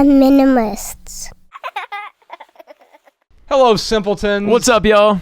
Minimalists. Hello, simpletons. What's up, y'all?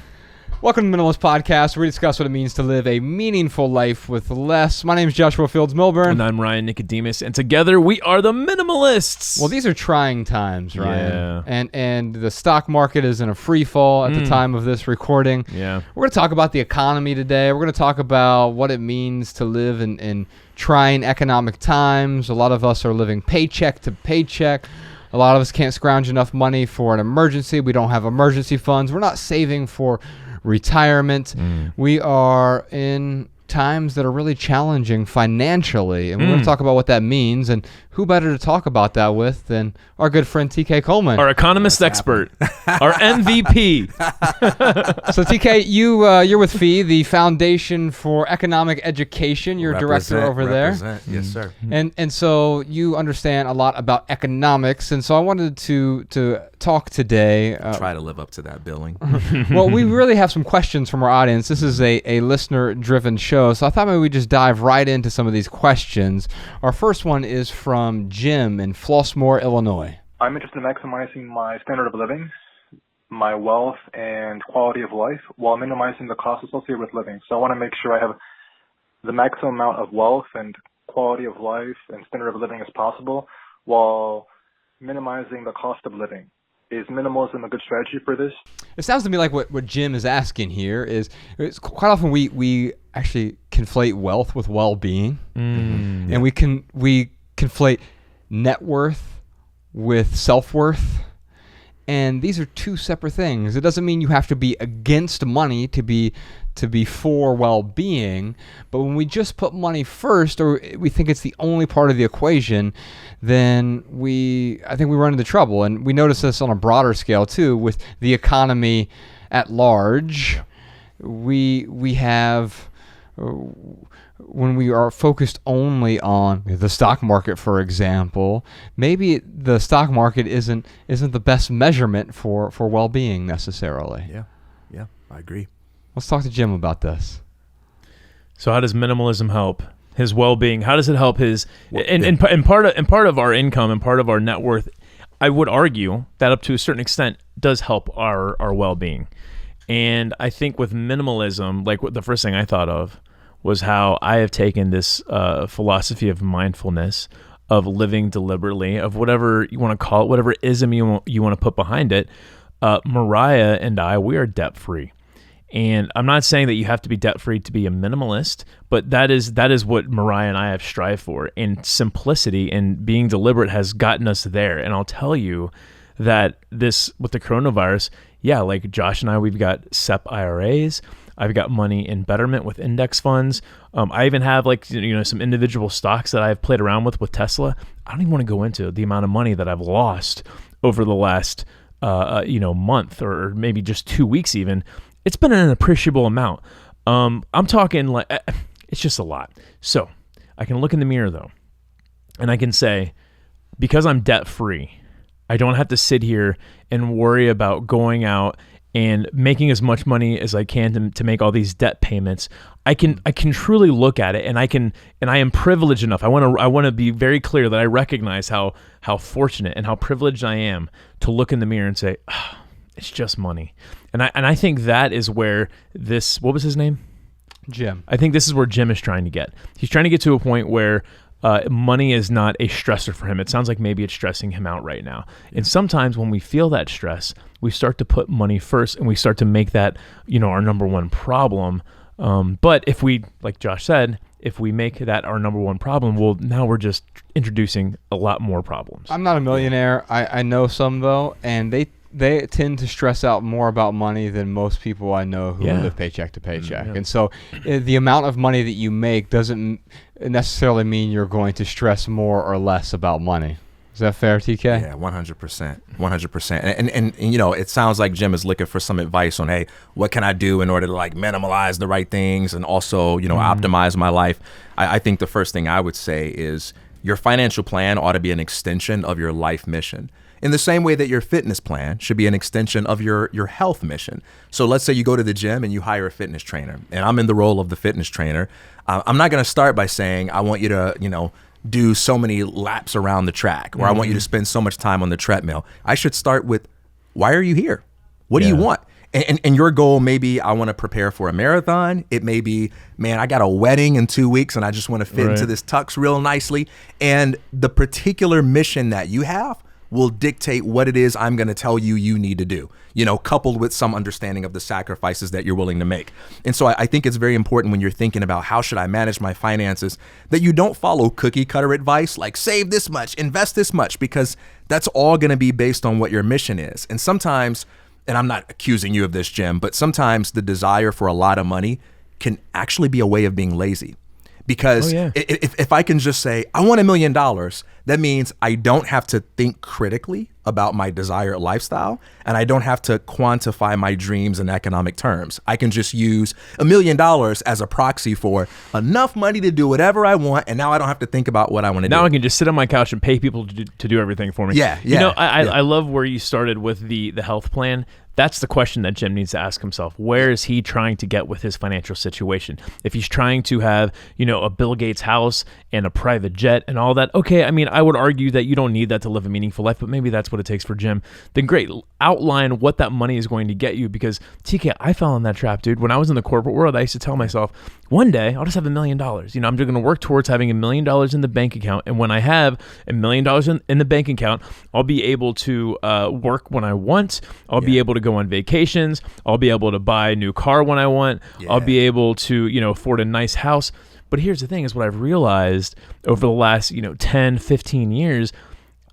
Welcome to the Minimalist Podcast, where we discuss what it means to live a meaningful life with less. My name is Joshua Fields Milburn. And I'm Ryan Nicodemus, and together we are the Minimalists. Well, these are trying times, Ryan. Yeah. And the stock market is in a free fall at the time of this recording. Yeah. We're going to talk about the economy today. We're going to talk about what it means to live in trying economic times. A lot of us are living paycheck to paycheck. A lot of us can't scrounge enough money for an emergency. We don't have emergency funds. We're not saving for retirement. We are in times that are really challenging financially, and we're going to talk about what that means, and who better to talk about that with than our good friend TK Coleman, Our economist expert, our MVP. So TK, you're with FEE, the Foundation for Economic Education. You're director over there. Yes, sir. And so you understand a lot about economics, and so I wanted to talk today. Try to live up to that billing. Well, we really have some questions from our audience. This is a listener-driven show, so I thought maybe we'd just dive right into some of these questions. Our first one is from Jim in Flossmoor, Illinois. I'm interested in maximizing my standard of living, my wealth, and quality of life while minimizing the costs associated with living. So I want to make sure I have the maximum amount of wealth and quality of life and standard of living as possible while minimizing the cost of living. Is minimalism a good strategy for this? It sounds to me like what Jim is asking here is quite often we actually conflate wealth with well-being, and we conflate net worth with self-worth, and these are two separate things. It doesn't mean you have to be against money to be for well-being, but when we just put money first, or we think it's the only part of the equation, then I think we run into trouble. And we notice this on a broader scale too with the economy at large. We have when we are focused only on the stock market, for example, maybe the stock market isn't the best measurement for well-being necessarily. Yeah, I agree. Let's talk to Jim about this. So how does minimalism help his well-being? How does it help his and part of our income and part of our net worth? I would argue that up to a certain extent does help our well-being. And I think with minimalism, like the first thing I thought of was how I have taken this philosophy of mindfulness, of living deliberately, of whatever you want to call it, whatever ism you want to put behind it. Mariah and I, we are debt-free. And I'm not saying that you have to be debt-free to be a minimalist, but that is what Mariah and I have strived for. And simplicity and being deliberate has gotten us there. And I'll tell you that this, with the coronavirus, yeah, like Josh and I, we've got SEP IRAs. I've got money in Betterment with index funds. I even have some individual stocks that I've played around with Tesla. I don't even want to go into the amount of money that I've lost over the last month or maybe just 2 weeks even. It's been an appreciable amount. I'm talking like it's just a lot. So I can look in the mirror though, and I can say, because I'm debt free, I don't have to sit here and worry about going out and making as much money as I can to make all these debt payments. I can truly look at it, and I am privileged enough. I want to be very clear that I recognize how fortunate and how privileged I am to look in the mirror and say, it's just money. And I think that is where this, what was his name? Jim. I think this is where Jim is trying to get. He's trying to get to a point where money is not a stressor for him. It sounds like maybe it's stressing him out right now. And sometimes when we feel that stress, we start to put money first, and we start to make that, our number one problem. But if we, like Josh said, if we make that our number one problem, well, now we're just introducing a lot more problems. I'm not a millionaire. I know some though, and they tend to stress out more about money than most people I know who live paycheck to paycheck. And so the amount of money that you make doesn't necessarily mean you're going to stress more or less about money. Is that fair, TK? Yeah, 100%. 100%. And it sounds like Jim is looking for some advice on, hey, what can I do in order to minimalize the right things and also, optimize my life? I think the first thing I would say is your financial plan ought to be an extension of your life mission. In the same way that your fitness plan should be an extension of your health mission. So let's say you go to the gym and you hire a fitness trainer, and I'm in the role of the fitness trainer. I'm not going to start by saying, I want you to, do so many laps around the track, or I want you to spend so much time on the treadmill. I should start with, why are you here? What do you want? And your goal, maybe I want to prepare for a marathon. It may be, man, I got a wedding in 2 weeks and I just want to fit into this tux real nicely. And the particular mission that you have will dictate what it is I'm going to tell you you need to do, coupled with some understanding of the sacrifices that you're willing to make. And so I think it's very important when you're thinking about how should I manage my finances, that you don't follow cookie cutter advice like save this much, invest this much, because that's all going to be based on what your mission is. And sometimes, and I'm not accusing you of this, Jim, but sometimes the desire for a lot of money can actually be a way of being lazy. Because if I can just say, I want $1 million, that means I don't have to think critically about my desired lifestyle, and I don't have to quantify my dreams in economic terms. I can just use $1 million as a proxy for enough money to do whatever I want, and now I don't have to think about what I want to do. Now I can just sit on my couch and pay people to do everything for me. I love where you started with the health plan. That's the question that Jim needs to ask himself. Where is he trying to get with his financial situation? If he's trying to have, a Bill Gates house and a private jet and all that, okay, I would argue that you don't need that to live a meaningful life, but maybe that's what it takes for Jim. Then great, outline what that money is going to get you, because TK, I fell in that trap, dude. When I was in the corporate world, I used to tell myself, one day I'll just have $1 million. I'm just going to work towards having $1 million in the bank account. And when I have $1 million in the bank account, I'll be able to work when I want. I'll be able to go on vacations. I'll be able to buy a new car when I want. I'll be able to, afford a nice house. But here's the thing is what I've realized over the last, 10, 15 years,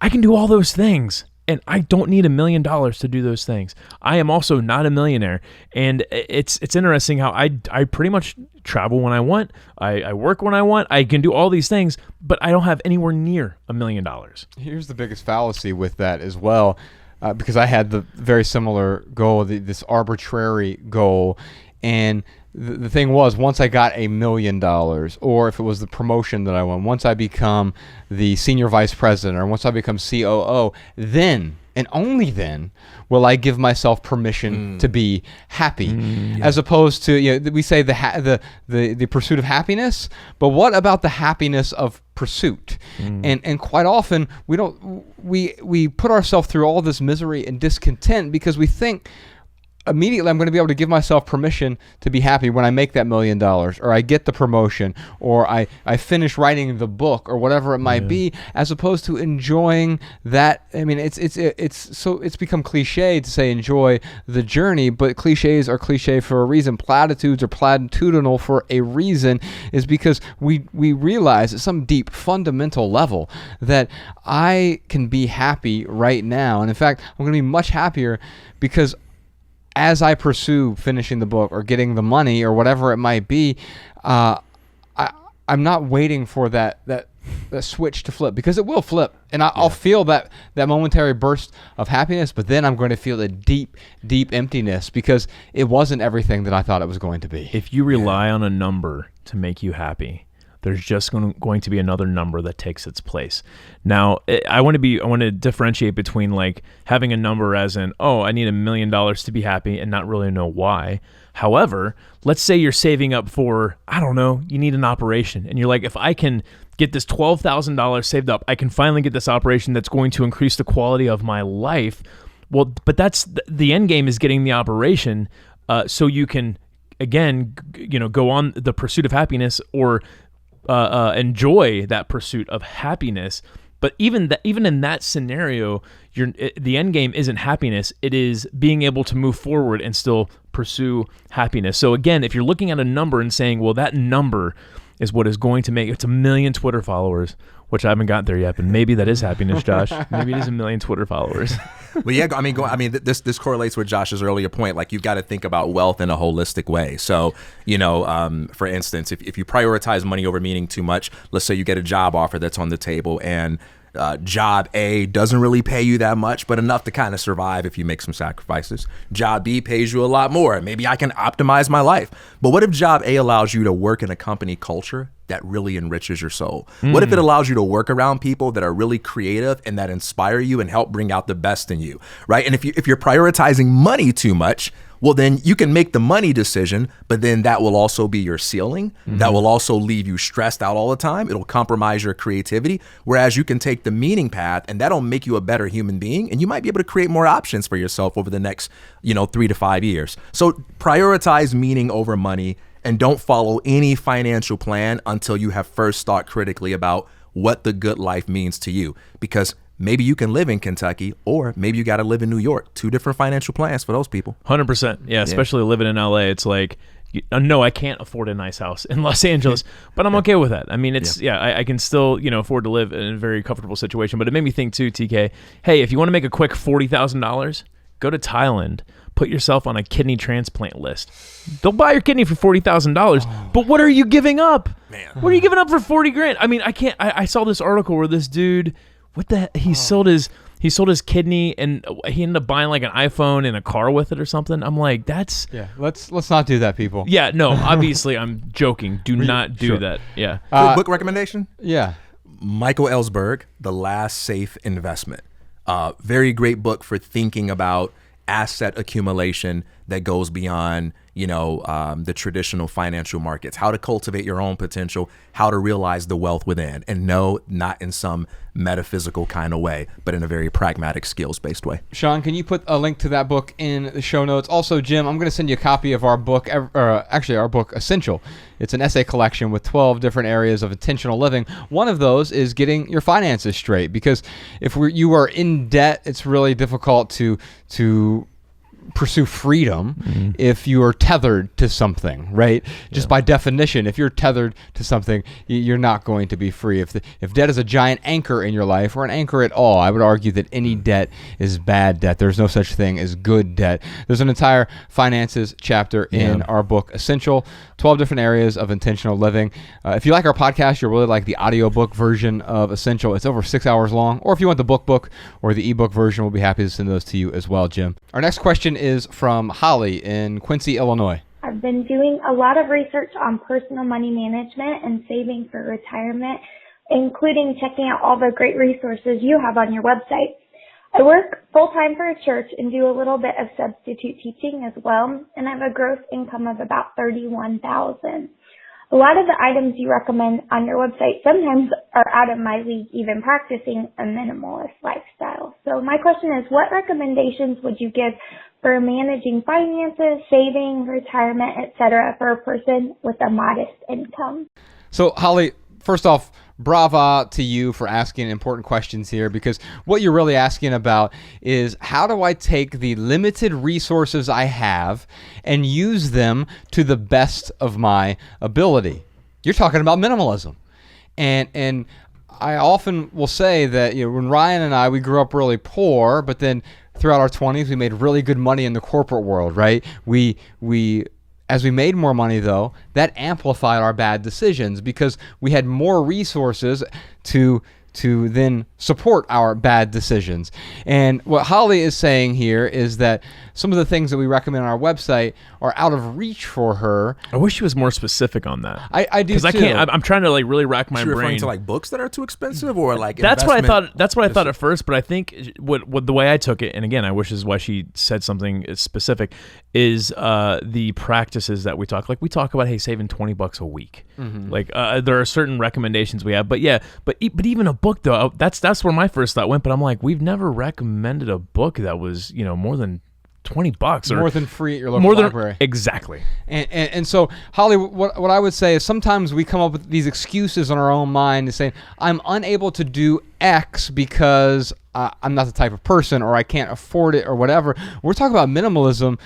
I can do all those things. And I don't need $1 million to do those things. I am also not a millionaire. And it's interesting how I pretty much travel when I want. I work when I want. I can do all these things, but I don't have anywhere near $1 million. Here's the biggest fallacy with that as well, because I had the very similar goal, this arbitrary goal. And the thing was, once I got $1 million, or if it was the promotion that I want, once I become the senior vice president, or once I become COO, then and only then will I give myself permission to be happy, as opposed to we say the pursuit of happiness, but what about the happiness of pursuit? And quite often we put ourselves through all this misery and discontent because we think immediately I'm going to be able to give myself permission to be happy when I make that $1 million, or I get the promotion, or I finish writing the book, or whatever it might be, as opposed to enjoying that. It's become cliche to say enjoy the journey, but cliches are cliche for a reason. Platitudes are platitudinal for a reason, is because we realize at some deep fundamental level that I can be happy right now. And in fact, I'm going to be much happier because as I pursue finishing the book or getting the money or whatever it might be, I'm not waiting for that switch to flip, because it will flip, and I'll feel that momentary burst of happiness, but then I'm going to feel a deep, deep emptiness because it wasn't everything that I thought it was going to be. If you rely on a number to make you happy, there's just going to be another number that takes its place. Now, I want to differentiate between like having a number as in, oh, I need $1 million to be happy, and not really know why. However, let's say you're saving up for, I don't know, you need an operation, and you're like, if I can get this $12,000 saved up, I can finally get this operation that's going to increase the quality of my life. Well, but that's the end game, is getting the operation, so you can again, go on the pursuit of happiness, or enjoy that pursuit of happiness. But even in that scenario, the end game isn't happiness. It is being able to move forward and still pursue happiness. So again, if you're looking at a number and saying, well, that number is what is going to make it's 1 million Twitter followers, which I haven't got there yet, but maybe that is happiness, Josh. Maybe it is 1 million Twitter followers. Well, yeah, this correlates with Josh's earlier point. Like, you've got to think about wealth in a holistic way. So, for instance, if you prioritize money over meaning too much, let's say you get a job offer that's on the table, and job A doesn't really pay you that much, but enough to kind of survive if you make some sacrifices. Job B pays you a lot more. Maybe I can optimize my life. But what if job A allows you to work in a company culture that really enriches your soul? What if it allows you to work around people that are really creative and that inspire you and help bring out the best in you, right? And if you're prioritizing money too much, well, then you can make the money decision, but then that will also be your ceiling. That will also leave you stressed out all the time. It'll compromise your creativity. Whereas you can take the meaning path, and that'll make you a better human being. And you might be able to create more options for yourself over the next, 3 to 5 years. So prioritize meaning over money, and don't follow any financial plan until you have first thought critically about what the good life means to you. Because maybe you can live in Kentucky, or maybe you got to live in New York. 2 different financial plans for those people. 100%. Yeah, especially living in LA. It's like, no, I can't afford a nice house in Los Angeles, but I'm okay with that. I mean, I can still, afford to live in a very comfortable situation. But it made me think too, TK, hey, if you want to make a quick $40,000, go to Thailand. Put yourself on a kidney transplant list. They'll buy your kidney for $40,000. But what are you giving up? Man, what are you giving up for $40,000? I mean, I can't. I saw this article where this dude, he sold his kidney, and he ended up buying like an iPhone and a car with it or something. I'm like, that's Let's not do that, people. Yeah, no. Obviously, I'm joking. Do not do that. Yeah. Book recommendation? Yeah. Michael Ellsberg, The Last Safe Investment. Very great book for thinking about asset accumulation that goes beyond, the traditional financial markets, how to cultivate your own potential, how to realize the wealth within. And no, not in some metaphysical kind of way, but in a very pragmatic, skills-based way. Sean, can you put a link to that book in the show notes? Also, Jim, I'm going to send you a copy of our book, our book, Essential. It's an essay collection with 12 different areas of intentional living. One of those is getting your finances straight, because if you are in debt, it's really difficult to pursue freedom if you are tethered to something, right? Just by definition, if you're tethered to something, you're not going to be free. If debt is a giant anchor in your life, or an anchor at all, I would argue that any debt is bad debt. There's no such thing as good debt. There's an entire finances chapter in our book, Essential, 12 different areas of intentional living. If you like our podcast, you'll really like the audiobook version of Essential. It's over 6 hours long. Or if you want the book or the ebook version, we'll be happy to send those to you as well, Jim. Our next question is from Holly in Quincy, Illinois. I've been doing a lot of research on personal money management and saving for retirement, including checking out all the great resources you have on your website. I work full-time for a church and do a little bit of substitute teaching as well, and I have a gross income of about $31,000. A lot of the items you recommend on your website sometimes are out of my league, even practicing a minimalist lifestyle. So my question is, what recommendations would you give for managing finances, saving, retirement, etc. for a person with a modest income? So, Holly, first off, brava to you for asking important questions here, because what you're really asking about is, how do I take the limited resources I have and use them to the best of my ability? You're talking about minimalism. And I often will say that, when Ryan and I, we grew up really poor, but then throughout our 20s, we made really good money in the corporate world, right? As we made more money, though, that amplified our bad decisions, because we had more resources to then support our bad decisions. And what Holly is saying here is that some of the things that we recommend on our website are out of reach for her. I wish she was more specific on that. I do too. Because I can't. I'm trying to really rack my brain. Referring to like books that are too expensive, or like that's what I thought. That's what I thought at first. But I think what the way I took it, and again, I wish this is why she said something specific, is the practices that we talk. Like we talk about, hey, saving $20 a week. Mm-hmm. Like there are certain recommendations we have. But yeah, but even a book though, that's where my first thought went. But I'm like, we've never recommended a book that was more than $20 or more than free at your local library. Exactly. And so, Holly, what I would say is, sometimes we come up with these excuses in our own mind and saying, I'm unable to do X because I'm not the type of person, or I can't afford it, or whatever. We're talking about minimalism.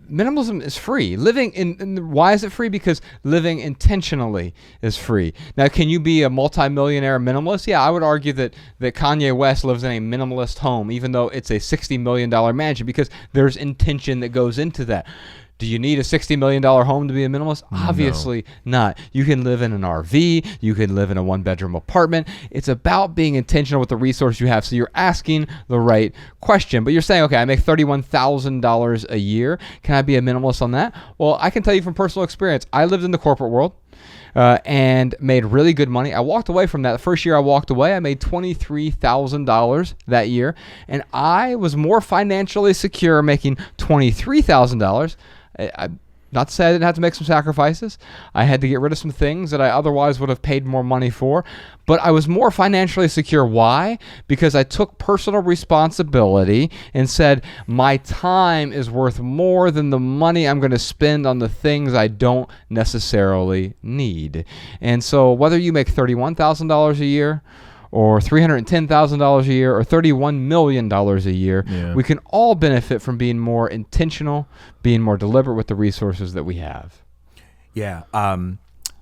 Minimalism is free. Why is it free? Because living intentionally is free. Now, can you be a multimillionaire minimalist? Yeah, I would argue that Kanye West lives in a minimalist home, even though it's a $60 million mansion, because there's intention that goes into that. Do you need a $60 million home to be a minimalist? Obviously not. You can live in an RV. You can live in a one-bedroom apartment. It's about being intentional with the resource you have. So you're asking the right question. But you're saying, okay, I make $31,000 a year. Can I be a minimalist on that? Well, I can tell you from personal experience. I lived in the corporate world. and made really good money. I walked away from that. The first year I walked away, I made $23,000 that year, and I was more financially secure making $23,000. Not to say I didn't have to make some sacrifices. I had to get rid of some things that I otherwise would have paid more money for, but I was more financially secure. Why? Because I took personal responsibility and said, my time is worth more than the money I'm going to spend on the things I don't necessarily need. And so whether you make $31,000 a year, or $310,000 a year, or $31 million a year, we can all benefit from being more intentional, being more deliberate with the resources that we have. Yeah.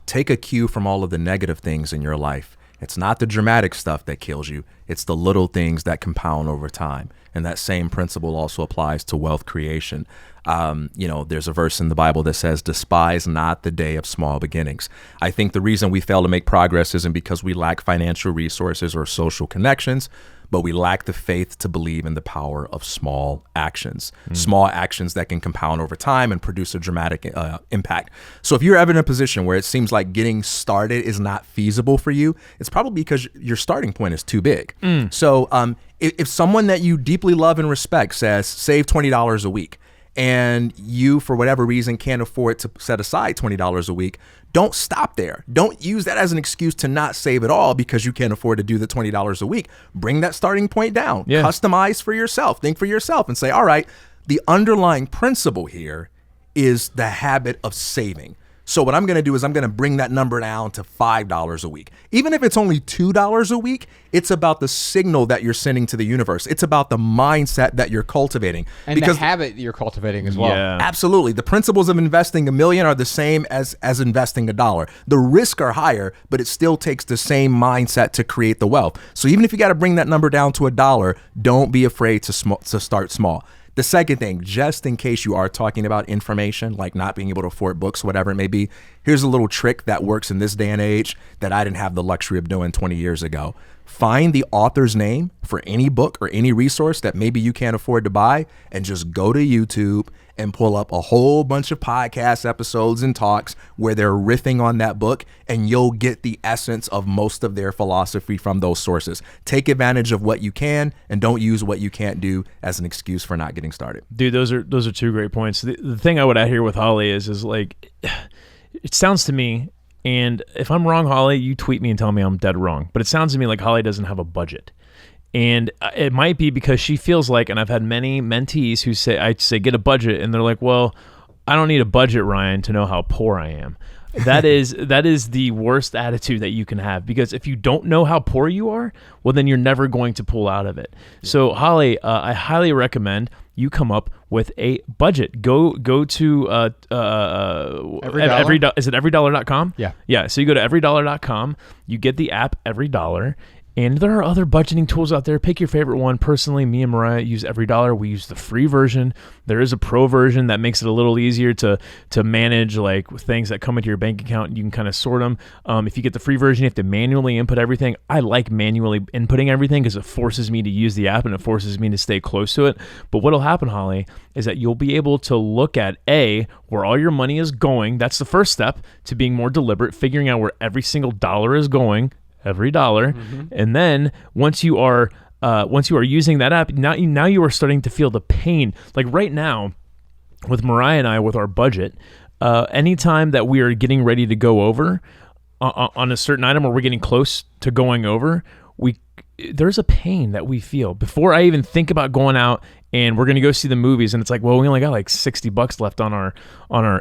Take a cue from all of the negative things in your life. It's not the dramatic stuff that kills you. It's the little things that compound over time. And that same principle also applies to wealth creation. There's a verse in the Bible that says, despise not the day of small beginnings. I think the reason we fail to make progress isn't because we lack financial resources or social connections, but we lack the faith to believe in the power of small actions, small actions that can compound over time and produce a dramatic impact. So if you're ever in a position where it seems like getting started is not feasible for you, it's probably because your starting point is too big. So if someone that you deeply love and respect says, save $20 a week, and you, for whatever reason, can't afford to set aside $20 a week, don't stop there. Don't use that as an excuse to not save at all because you can't afford to do the $20 a week. Bring that starting point down. Yeah. Customize for yourself. Think for yourself and say, all right, the underlying principle here is the habit of saving. So what I'm going to do is I'm going to bring that number down to $5 a week. Even if it's only $2 a week, it's about the signal that you're sending to the universe. It's about the mindset that you're cultivating. And the habit you're cultivating as well. Yeah. Absolutely. The principles of investing $1 million are the same as investing $1. The risks are higher, but it still takes the same mindset to create the wealth. So even if you got to bring that number down to $1, don't be afraid to start small. The second thing, just in case you are talking about information, like not being able to afford books, whatever it may be, here's a little trick that works in this day and age that I didn't have the luxury of doing 20 years ago. Find the author's name for any book or any resource that maybe you can't afford to buy, and just go to YouTube and pull up a whole bunch of podcast episodes and talks where they're riffing on that book, and you'll get the essence of most of their philosophy from those sources. Take advantage of what you can and don't use what you can't do as an excuse for not getting started. Dude, those are two great points. The thing I would add here with Holly is like, it sounds to me, and if I'm wrong, Holly, you tweet me and tell me I'm dead wrong, but it sounds to me like Holly doesn't have a budget. And it might be because she feels like, and I've had many mentees who say, I say, get a budget. And they're like, well, I don't need a budget, Ryan, to know how poor I am. That is the worst attitude that you can have, because if you don't know how poor you are, well, then you're never going to pull out of it. Yeah. So Holly, I highly recommend you come up with a budget. Go to is it everydollar.com? Yeah. So you go to everydollar.com, you get the app Every$, and there are other budgeting tools out there. Pick your favorite one. Personally, me and Mariah use $Every$. We use the free version. There is a pro version that makes it a little easier to manage like things that come into your bank account. You can kind of sort them. If you get the free version, you have to manually input everything. I like manually inputting everything because it forces me to use the app and it forces me to stay close to it. But what'll happen, Holly, is that you'll be able to look at where all your money is going. That's the first step to being more deliberate, figuring out where every single dollar is going. $1, and then once you are using that app, now you are starting to feel the pain. Like right now, with Mariah and I, with our budget, anytime that we are getting ready to go over on a certain item, or we're getting close to going over, there's a pain that we feel before I even think about going out and we're going to go see the movies. And it's like, well, we only got like $60 left on our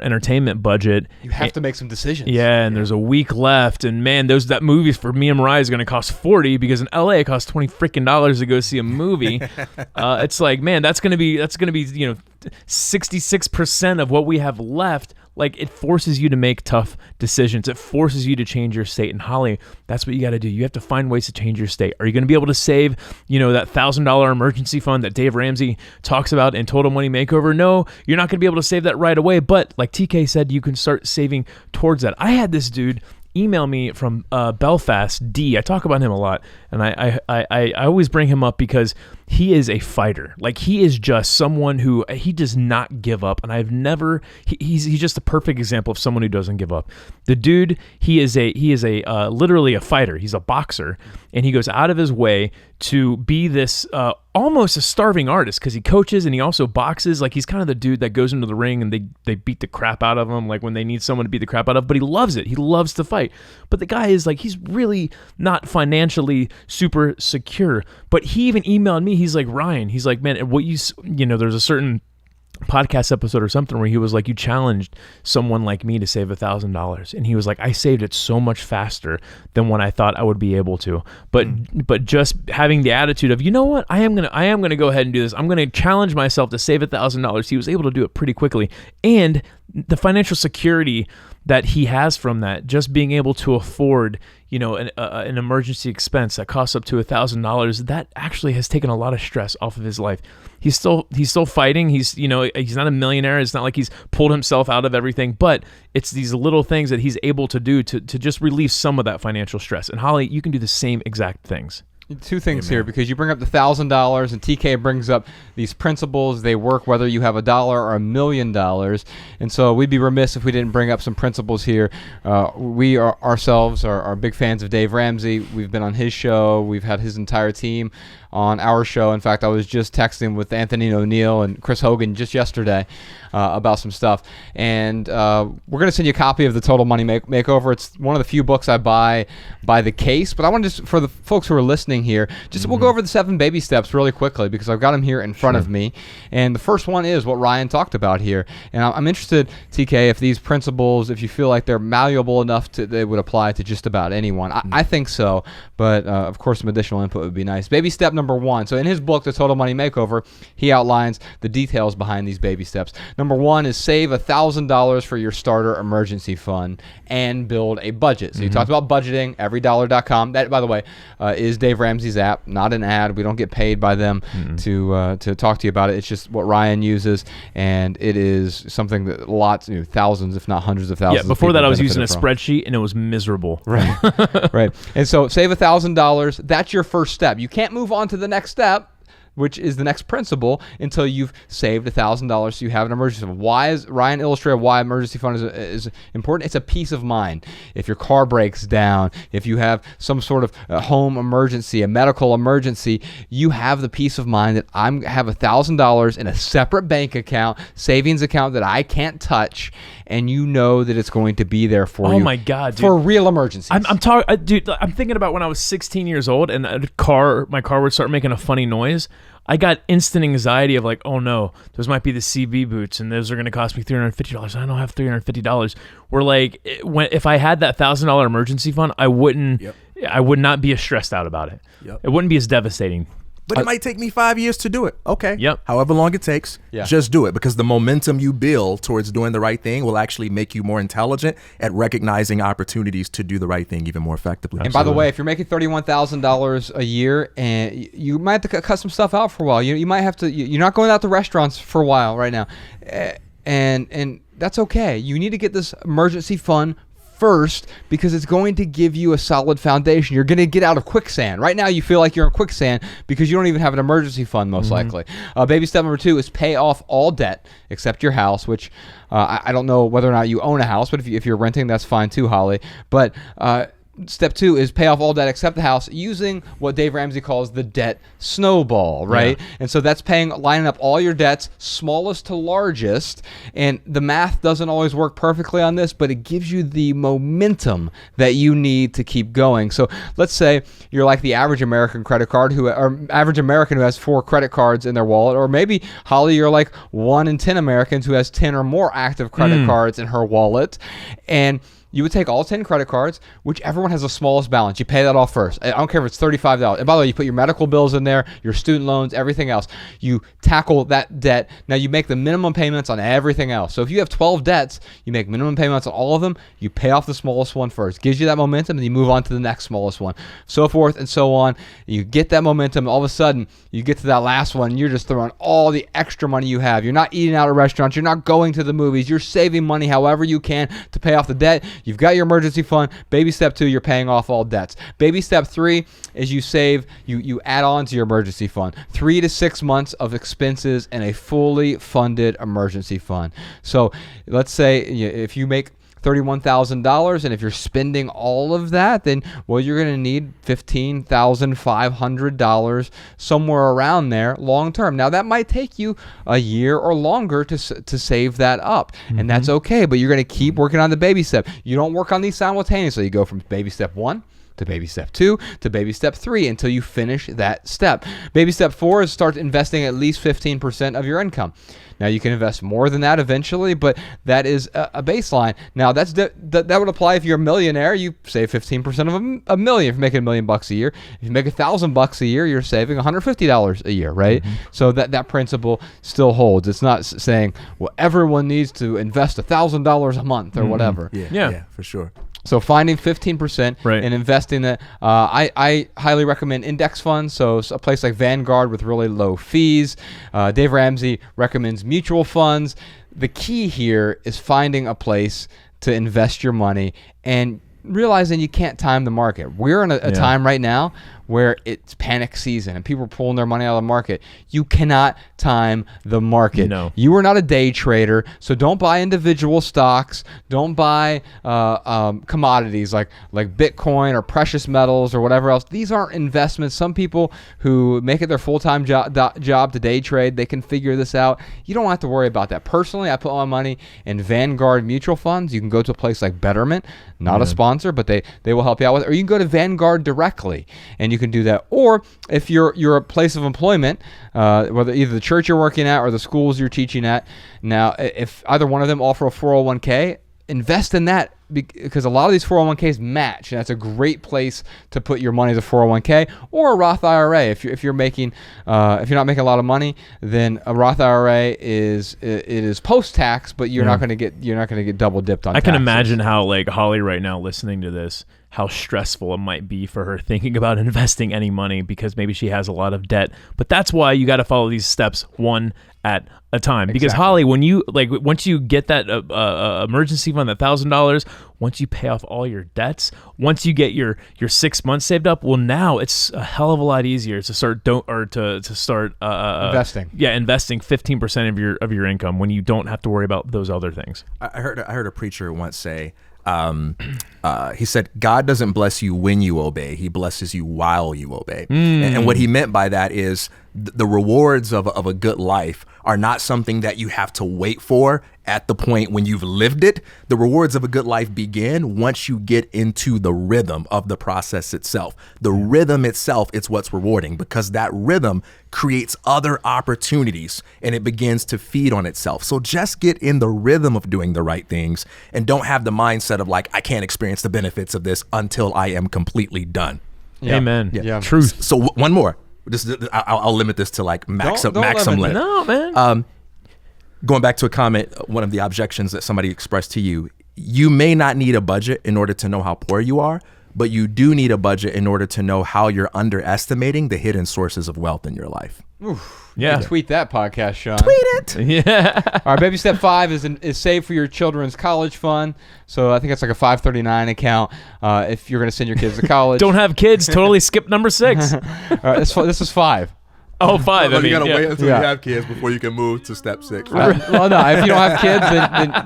entertainment budget. You have to make some decisions. Yeah. And there's a week left, and man, that movie for me and Mariah is going to cost $40, because in LA it costs $20 to go see a movie. It's like, man, that's going to be, 66% of what we have left. Like, it forces you to make tough decisions. It forces you to change your state. And Holly, that's what you got to do. You have to find ways to change your state. Are you going to be able to save, that $1,000 emergency fund that Dave Ramsey talks about in Total Money Makeover? No, you're not going to be able to save that right away. But like TK said, you can start saving towards that. I had this dude email me from Belfast, D. I talk about him a lot, and I always bring him up because he is a fighter. Like, he is just someone who, he does not give up, and I've never, he's just a perfect example of someone who doesn't give up. The dude, he is literally a fighter. He's a boxer, and he goes out of his way to be this almost a starving artist, because he coaches and he also boxes. Like, he's kind of the dude that goes into the ring and they beat the crap out of him, like when they need someone to beat the crap out of, but he loves it. He loves to fight. But the guy is like, he's really not financially super secure. But he even emailed me. He's like, Ryan, he's like, man, what there's a certain podcast episode or something where he was like, you challenged someone like me to save $1,000, and he was like, I saved it so much faster than when I thought I would be able to. But just having the attitude of, you know what, I am gonna go ahead and do this. I'm gonna challenge myself to save $1,000. He was able to do it pretty quickly, and the financial security that he has from that, just being able to afford, an emergency expense that costs up to $1,000, that actually has taken a lot of stress off of his life. He's still fighting. He's not a millionaire. It's not like he's pulled himself out of everything, but it's these little things that he's able to do to just relieve some of that financial stress. And Holly, you can do the same exact things. Two things here, because you bring up the $1,000 and TK brings up these principles. They work whether you have $1 or $1 million. And so we'd be remiss if we didn't bring up some principles here. We ourselves are big fans of Dave Ramsey. We've been on his show. We've had his entire team on our show. In fact, I was just texting with Anthony O'Neill and Chris Hogan just yesterday about some stuff. And we're going to send you a copy of the Total Money Makeover. It's one of the few books I buy by the case. But I want to just, for the folks who are listening here, we'll go over the 7 baby steps really quickly, because I've got them here in front of me. And the first one is what Ryan talked about here. And I'm interested, TK, if these principles, if you feel like they're malleable enough they would apply to just about anyone. I think so, but of course some additional input would be nice. Baby step number 1. So in his book, The Total Money Makeover, he outlines the details behind these baby steps. Number 1 is save $1,000 for your starter emergency fund and build a budget. So you talked about budgeting, everydollar.com. That, by the way, is Dave Ramsey's app, not an ad. We don't get paid by them to talk to you about it. It's just what Ryan uses, and it is something that lots, thousands, if not hundreds of thousands. Yeah, before that I was using a from. spreadsheet, and it was miserable. Right, right. And so save $1,000. That's your first step. You can't move on to the next step, which is the next principle, until you've saved $1,000 so you have an emergency fund. Why is Ryan illustrated why emergency fund is important? It's a peace of mind. If your car breaks down, if you have some sort of home emergency, a medical emergency, you have the peace of mind that I have $1,000 in a separate bank account, savings account that I can't touch, and you know that it's going to be there for you. Oh my God, dude. For real emergencies. Dude, I'm thinking about when I was 16 years old and my car would start making a funny noise. I got instant anxiety of like, oh no, those might be the CB boots, and those are going to cost me $350. I don't have $350. Where like, if I had that $1,000 emergency fund, I would not be as stressed out about it. Yep. It wouldn't be as devastating. But it might take me 5 years to do it. Okay. Yep. However long it takes, just do it, because the momentum you build towards doing the right thing will actually make you more intelligent at recognizing opportunities to do the right thing even more effectively. And by the way, if you're making $31,000 a year, and you might have to cut some stuff out for a while. You might have to. You're not going out to restaurants for a while right now, and that's okay. You need to get this emergency fund first, because it's going to give you a solid foundation. You're going to get out of quicksand. Right now you feel like you're in quicksand because you don't even have an emergency fund, most likely. Baby step number 2 is pay off all debt except your house, which I don't know whether or not you own a house, but if you're renting, that's fine too, Holly. But step 2 is pay off all debt except the house, using what Dave Ramsey calls the debt snowball, right? Yeah. And so that's lining up all your debts, smallest to largest. And the math doesn't always work perfectly on this, but it gives you the momentum that you need to keep going. So let's say you're like the average American average American who has 4 credit cards in their wallet, or maybe Holly, you're like 1 in 10 Americans who has 10 or more active credit cards in her wallet. And you would take all 10 credit cards, whichever one has the smallest balance. You pay that off first. I don't care if it's $35. And by the way, you put your medical bills in there, your student loans, everything else. You tackle that debt. Now you make the minimum payments on everything else. So if you have 12 debts, you make minimum payments on all of them. You pay off the smallest one first. Gives you that momentum, and you move on to the next smallest one. So forth and so on. You get that momentum. All of a sudden, you get to that last one, and you're just throwing all the extra money you have. You're not eating out at restaurants. You're not going to the movies. You're saving money however you can to pay off the debt. You've got your emergency fund. Baby step 2, you're paying off all debts. Baby step 3 is you save, you add on to your emergency fund 3 to 6 months of expenses in a fully funded emergency fund. So let's say if you make $31,000, and if you're spending all of that, then you're going to need $15,500 somewhere around there long term. Now that might take you a year or longer to save that up, and that's okay. But you're going to keep working on the baby step. You don't work on these simultaneously. You go from baby step 1 to baby step 2 to baby step 3 until you finish that step. Baby step 4 is start investing at least 15% of your income. Now you can invest more than that eventually, but that is a baseline. Now that would apply if you're a millionaire. You save 15% of a million if you're making $1 million a year. If you make $1,000 a year, you're saving $150 a year, right? So that principle still holds. It's not saying everyone needs to invest $1,000 a month or whatever. Yeah, for sure. So finding 15% and investing it. I highly recommend index funds. So a place like Vanguard with really low fees. Dave Ramsey recommends mutual funds. The key here is finding a place to invest your money and realizing you can't time the market. We're in a time right now where it's panic season and people are pulling their money out of the market. You cannot time the market. No. You are not a day trader, so don't buy individual stocks. Don't buy commodities like Bitcoin or precious metals or whatever else. These aren't investments. Some people who make it their full-time job to day trade, they can figure this out. You don't have to worry about that. Personally, I put my money in Vanguard mutual funds. You can go to a place like Betterment, not a sponsor, but they will help you out with it. Or you can go to Vanguard directly, and you can do that. Or if you're a place of employment, whether either the church you're working at or the schools you're teaching at, now if either one of them offer a 401k, invest in that, because a lot of these 401ks match, and that's a great place to put your money as a 401k or a Roth IRA. If you're making if you're not making a lot of money, then a Roth IRA is post-tax, but you're not going to get double dipped on. I can taxes. imagine how Holly right now listening to this, how stressful it might be for her thinking about investing any money because maybe she has a lot of debt. But that's why you got to follow these steps one at a time. Because Holly, when you once you get that emergency fund, that $1,000, once you pay off all your debts, once you get your 6 months saved up, well, now it's a hell of a lot easier to start investing. Yeah, investing 15% of your income when you don't have to worry about those other things. I heard a preacher once say, he said, God doesn't bless you when you obey. He blesses you while you obey. And what he meant by that is the rewards of a good life are not something that you have to wait for at the point when you've lived it. The rewards of a good life begin once you get into the rhythm of the process itself. The rhythm itself, it's what's rewarding, because that rhythm creates other opportunities and it begins to feed on itself. So just get in the rhythm of doing the right things and don't have the mindset of I can't experience the benefits of this until I am completely done. Yeah. Amen. Yeah. Truth. So one more. I'll limit this to maximum limit. No, man. Going back to a comment, one of the objections that somebody expressed to you, you may not need a budget in order to know how poor you are, but you do need a budget in order to know how you're underestimating the hidden sources of wealth in your life. Oof. Yeah. Tweet that podcast, Sean. Tweet it. Yeah. All right, baby step 5 is save for your children's college fund. So I think it's like a 539 account if you're going to send your kids to college. Don't have kids. Totally skip number 6. All right, this is 5. Oh, 5. You gotta wait until Yeah. you have kids before you can move to step 6. Well, no, if you don't have kids,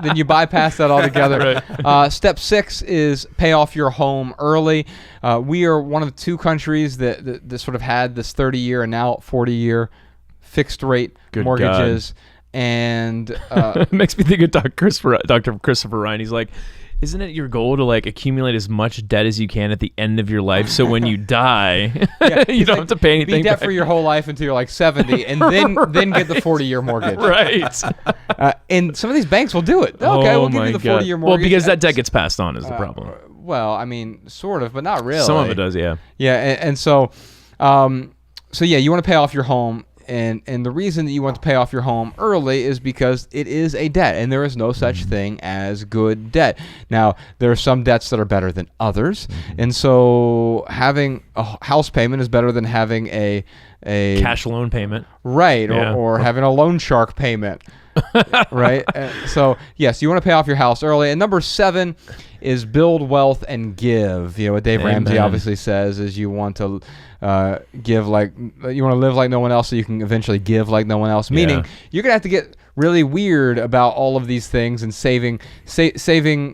then you bypass that altogether. Right. Step 6 is pay off your home early. We are one of the 2 countries that sort of had this 30-year and now 40-year fixed rate Good mortgages. And It makes me think of Dr. Christopher Ryan. He's like, isn't it your goal to accumulate as much debt as you can at the end of your life, so when you die, you don't have to pay anything? Be debt back? for your whole life until you're 70, and then get the 40-year mortgage. Right. And some of these banks will do it. Okay, we'll give you the 40-year mortgage. Well, because that debt gets passed on is the problem. Well, I mean, sort of, but not really. Some of it does, yeah. Yeah, and so, you want to pay off your home. and the reason that you want to pay off your home early is because it is a debt, and there is no such thing as good debt. Now, there are some debts that are better than others, and so having a house payment is better than having a cash loan payment, right? Yeah. Or having a loan shark payment. Right. So yes, you want to pay off your house early. And number 7 is build wealth and give. What Dave Ramsey obviously says is you want to give like you want to live like no one else, so you can eventually give like no one else. Meaning you're gonna have to get really weird about all of these things and saving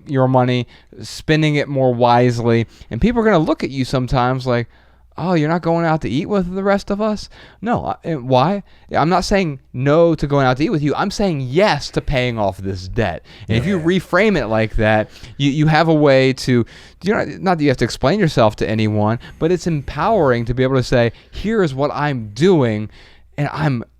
your money, spending it more wisely, and people are gonna look at you sometimes like, oh, you're not going out to eat with the rest of us? No. Why? I'm not saying no to going out to eat with you. I'm saying yes to paying off this debt. And if you reframe it like that, you have a way to, not that you have to explain yourself to anyone, but it's empowering to be able to say, here is what I'm doing, and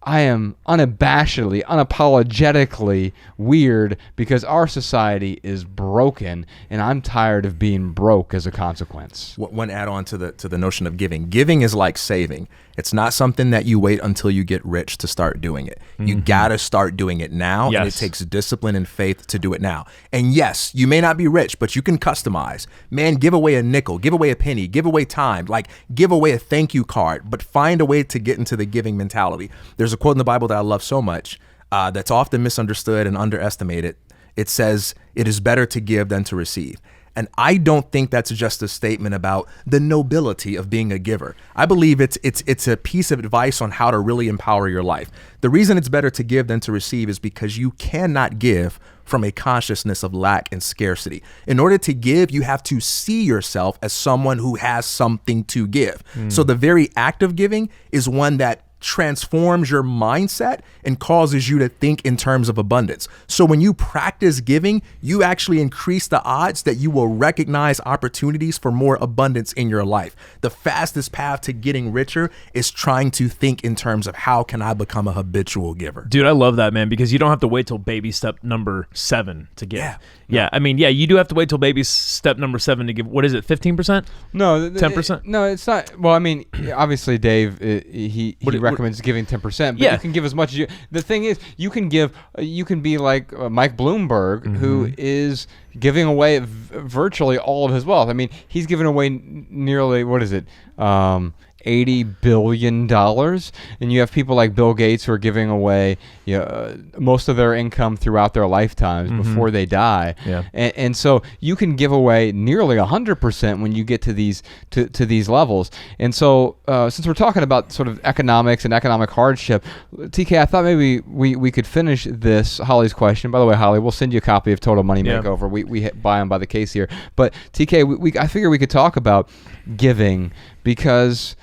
I am unabashedly, unapologetically weird because our society is broken, and I'm tired of being broke as a consequence. One add-on to the notion of giving. Giving is like saving. It's not something that you wait until you get rich to start doing it. You gotta start doing it now, and it takes discipline and faith to do it now. And yes, you may not be rich, but you can customize. Man, give away a nickel, give away a penny, give away time, like give away a thank you card, but find a way to get into the giving mentality. There's a quote in the Bible that I love so much that's often misunderstood and underestimated. It says, it is better to give than to receive. And I don't think that's just a statement about the nobility of being a giver. I believe it's a piece of advice on how to really empower your life. The reason it's better to give than to receive is because you cannot give from a consciousness of lack and scarcity. In order to give, you have to see yourself as someone who has something to give. So the very act of giving is one that transforms your mindset and causes you to think in terms of abundance. So when you practice giving, you actually increase the odds that you will recognize opportunities for more abundance in your life. The fastest path to getting richer is trying to think in terms of how can I become a habitual giver. Dude, I love that, man, because you don't have to wait till baby step number 7 to give. Yeah. I mean, you do have to wait till baby step number 7 to give. What is it, 15%? No. 10%? No, it's not. Well, I mean, obviously, Dave, he recommends giving 10%, but you can give as much as you. The thing is, you can be like Mike Bloomberg, who is giving away virtually all of his wealth. I mean, he's given away nearly, what is it, $80 billion, and you have people like Bill Gates who are giving away most of their income throughout their lifetimes before they die. And so you can give away nearly 100% when you get to these levels. And so since we're talking about sort of economics and economic hardship, TK, I thought maybe we could finish this Holly's question. By the way, Holly, we'll send you a copy of Total Money Makeover. We buy them by the case here. But TK, I figure we could talk about giving because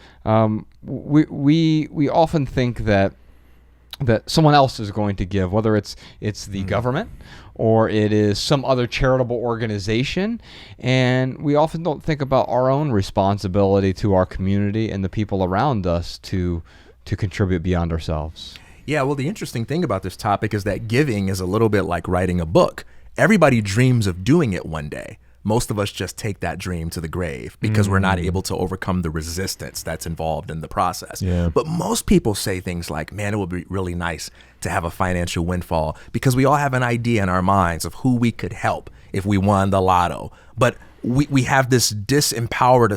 we often think that someone else is going to give, whether it's the government or it is some other charitable organization, and we often don't think about our own responsibility to our community and the people around us to contribute beyond ourselves. Yeah, well, the interesting thing about this topic is that giving is a little bit like writing a book. Everybody dreams of doing it one day. Most of us just take that dream to the grave because we're not able to overcome the resistance that's involved in the process. But most people say things like, man, it would be really nice to have a financial windfall, because we all have an idea in our minds of who we could help if we won the lotto. But we have this disempowering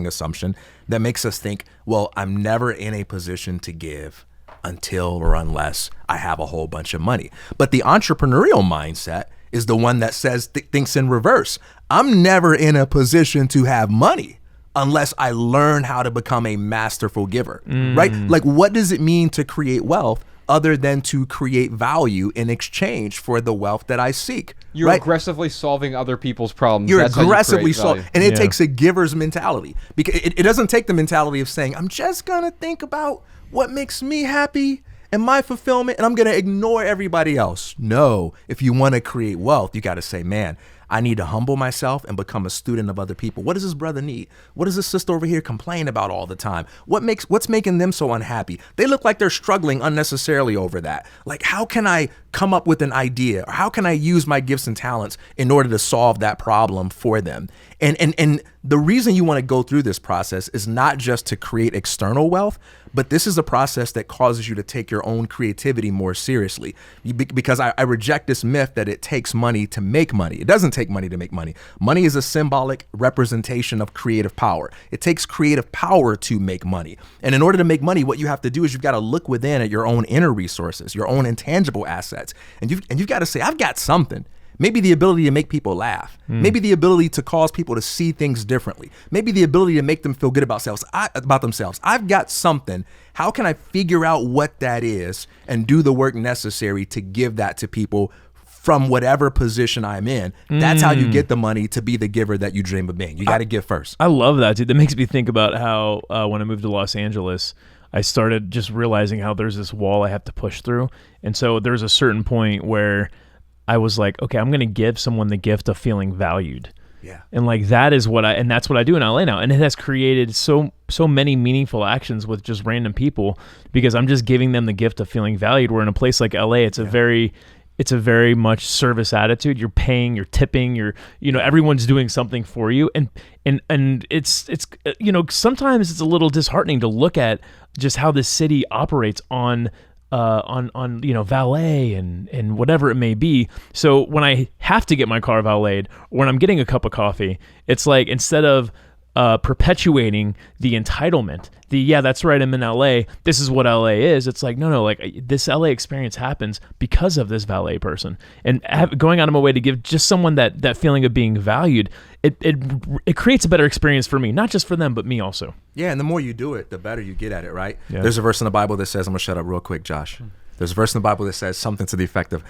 assumption that makes us think, well, I'm never in a position to give until or unless I have a whole bunch of money. But the entrepreneurial mindset is the one that thinks in reverse. I'm never in a position to have money unless I learn how to become a masterful giver, right? Like, what does it mean to create wealth other than to create value in exchange for the wealth that I seek? You're aggressively solving other people's problems. You're aggressively solving, and it takes a giver's mentality, because it doesn't take the mentality of saying, I'm just gonna think about what makes me happy and my fulfillment, and I'm going to ignore everybody else. No, if you want to create wealth, you got to say, man, I need to humble myself and become a student of other people. What does this brother need? What does this sister over here complain about all the time? What's making them so unhappy? They look like they're struggling unnecessarily over that. Like, how can I come up with an idea, or how can I use my gifts and talents in order to solve that problem for them? And the reason you want to go through this process is not just to create external wealth, But this is a process that causes you to take your own creativity more seriously. Because I reject this myth that it takes money to make money. It doesn't take money to make money. Money is a symbolic representation of creative power. It takes creative power to make money. And in order to make money, what you have to do is you've got to look within at your own inner resources, your own intangible assets. And you've got to say, I've got something. Maybe the ability to make people laugh. Maybe the ability to cause people to see things differently. Maybe the ability to make them feel good about themselves. I've got something. How can I figure out what that is and do the work necessary to give that to people from whatever position I'm in? That's how you get the money to be the giver that you dream of being. You got to give first. I love that, dude. That makes me think about how when I moved to Los Angeles, I started just realizing how there's this wall I have to push through. And so there's a certain point where I was like, okay, I'm going to give someone the gift of feeling valued. Yeah. And like that's what I do in LA now. And it has created so many meaningful actions with just random people because I'm just giving them the gift of feeling valued. Where in a place like LA, it's a very much service attitude. You're paying, you're tipping, everyone's doing something for you. And it's sometimes it's a little disheartening to look at just how this city operates on valet and whatever it may be. So when I have to get my car valeted, or when I'm getting a cup of coffee, it's like instead of perpetuating the entitlement, that's right, I'm in LA, this is what LA is. It's like, no, like this LA experience happens because of this valet person. And going out of my way to give just someone that feeling of being valued, it creates a better experience for me, not just for them, but me also. Yeah, and the more you do it, the better you get at it, right? Yeah. There's a verse in the Bible that says, I'm going to shut up real quick, Josh. There's a verse in the Bible that says something to the effect of,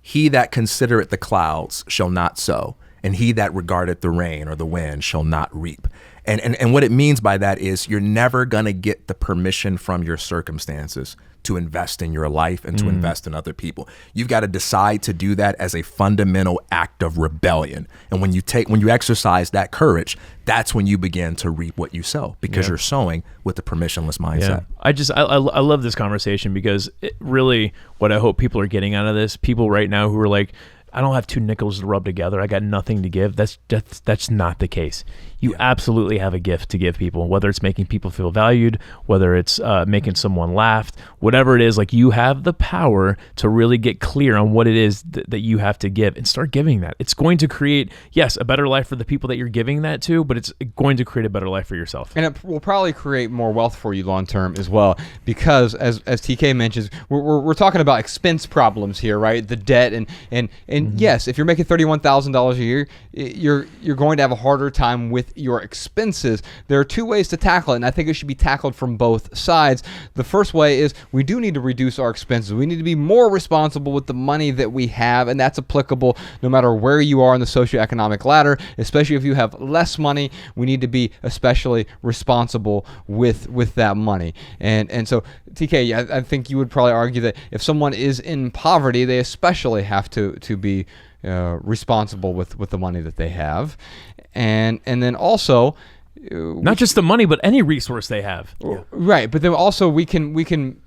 he that considereth the clouds shall not sow, and he that regardeth the rain or the wind shall not reap. And what it means by that is you're never going to get the permission from your circumstances to invest in your life and to invest in other people. You've got to decide to do that as a fundamental act of rebellion. And when you exercise that courage, that's when you begin to reap what you sow, because you're sowing with the permissionless mindset. Yeah. I love this conversation because it really, what I hope people are getting out of this, people right now who are like, I don't have two nickels to rub together, I got nothing to give. That's not the case. You absolutely have a gift to give people, whether it's making people feel valued, whether it's making someone laugh, whatever it is. Like, you have the power to really get clear on what it is that you have to give and start giving that. It's going to create, yes, a better life for the people that you're giving that to, but it's going to create a better life for yourself. And it will probably create more wealth for you long term as well, because as TK mentions, we're talking about expense problems here, right? The debt and yes, if you're making $31,000 a year, you're going to have a harder time with your expenses. There are two ways to tackle it, and I think it should be tackled from both sides. The first way is we do need to reduce our expenses. We need to be more responsible with the money that we have, and that's applicable no matter where you are in the socioeconomic ladder, especially if you have less money. We need to be especially responsible with that money. And so, TK, I think you would probably argue that if someone is in poverty, they especially have to be responsible with the money that they have, and then also not just the money, but any resource they have. Right, but then also we can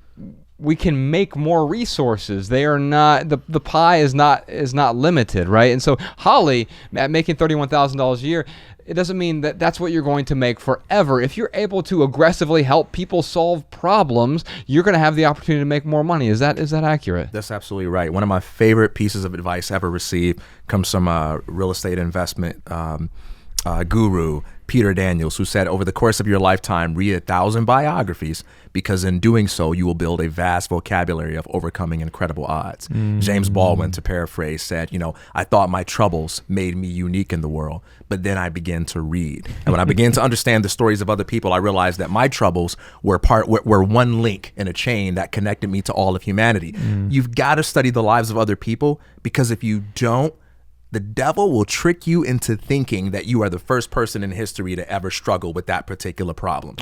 make more resources. They are not, the pie is not limited, right? And so Holly, at making $31,000 a year, it doesn't mean that that's what you're going to make forever. If you're able to aggressively help people solve problems, you're going to have the opportunity to make more money. Is that accurate? That's absolutely right. One of my favorite pieces of advice ever received comes from a real estate investment guru, Peter Daniels, who said, over the course of your lifetime, read 1,000 biographies, because in doing so, you will build a vast vocabulary of overcoming incredible odds. James Baldwin, to paraphrase, said, I thought my troubles made me unique in the world, but then I began to read. And when I began to understand the stories of other people, I realized that my troubles were one link in a chain that connected me to all of humanity. You've got to study the lives of other people, because if you don't, the devil will trick you into thinking that you are the first person in history to ever struggle with that particular problem.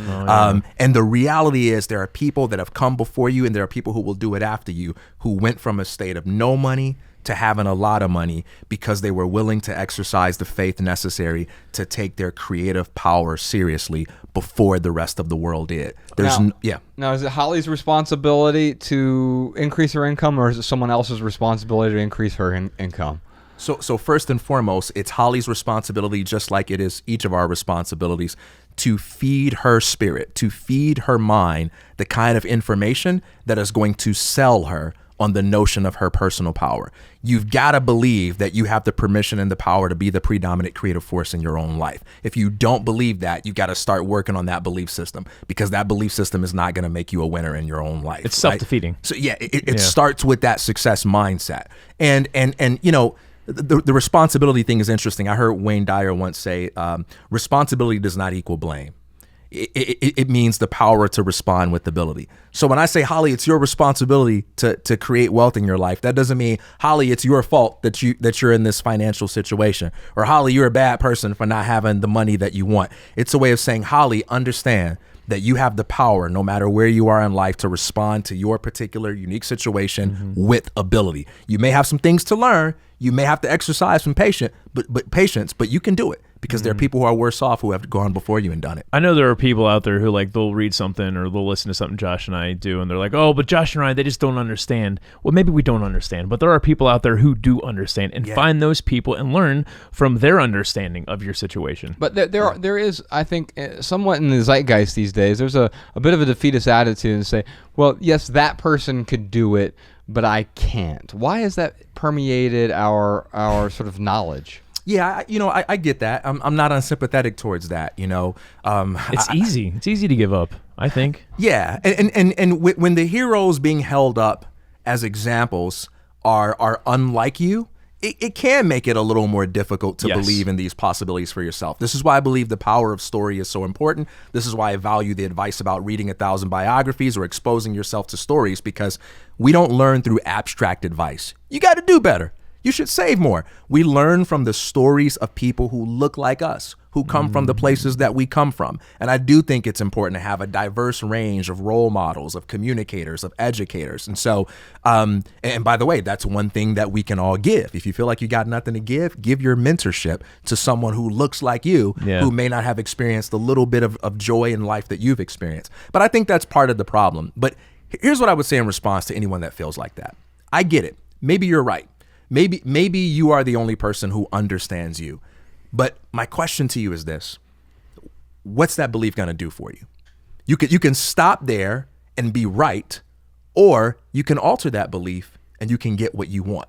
And the reality is there are people that have come before you, and there are people who will do it after you, who went from a state of no money to having a lot of money because they were willing to exercise the faith necessary to take their creative power seriously before the rest of the world did. Now, is it Holly's responsibility to increase her income, or is it someone else's responsibility to increase her income? So first and foremost, it's Holly's responsibility, just like it is each of our responsibilities, to feed her spirit, to feed her mind the kind of information that is going to sell her on the notion of her personal power. You've got to believe that you have the permission and the power to be the predominant creative force in your own life. If you don't believe that, you got to start working on that belief system, because that belief system is not going to make you a winner in your own life. It's self-defeating. So yeah, it starts with that success mindset. And you know, the responsibility thing is interesting. I heard Wayne Dyer once say, responsibility does not equal blame. It means the power to respond with ability. So when I say, Holly, it's your responsibility to create wealth in your life, that doesn't mean, Holly, it's your fault that you're in this financial situation, or Holly, you're a bad person for not having the money that you want. It's a way of saying, Holly, understand that you have the power, no matter where you are in life, to respond to your particular unique situation with ability. You may have some things to learn. You may have to exercise some patience, but you can do it, because there are people who are worse off who have gone before you and done it. I know there are people out there who, like, they'll read something or they'll listen to something Josh and I do, and they're like, oh, but Josh and I, they just don't understand. Well, maybe we don't understand, but there are people out there who do understand, and find those people and learn from their understanding of your situation. But there is, I think, somewhat in the zeitgeist these days, there's a bit of a defeatist attitude and say, well, yes, that person could do it, but I can't. Why has that permeated our sort of knowledge? Yeah, I get that. I'm not unsympathetic towards that. It's easy. It's easy to give up, I think. Yeah, and when the heroes being held up as examples are unlike you, it can make it a little more difficult to believe in these possibilities for yourself. This is why I believe the power of story is so important. This is why I value the advice about reading 1,000 biographies or exposing yourself to stories, because we don't learn through abstract advice. You got to do better. You should save more. We learn from the stories of people who look like us, who come from the places that we come from. And I do think it's important to have a diverse range of role models, of communicators, of educators. And so, and by the way, that's one thing that we can all give. If you feel like you got nothing to give your mentorship to someone who looks like you, who may not have experienced a little bit of joy in life that you've experienced. But I think that's part of the problem. But here's what I would say in response to anyone that feels like that. I get it. Maybe you're right. Maybe you are the only person who understands you. But my question to you is this: what's that belief going to do for you? You can stop there and be right, or you can alter that belief and you can get what you want,